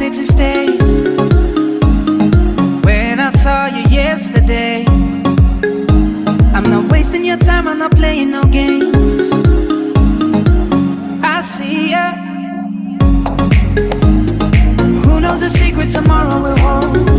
decided to stay. When I saw you yesterday, I'm not wasting your time, I'm not playing no games. I see ya. Who knows the secret tomorrow will hold?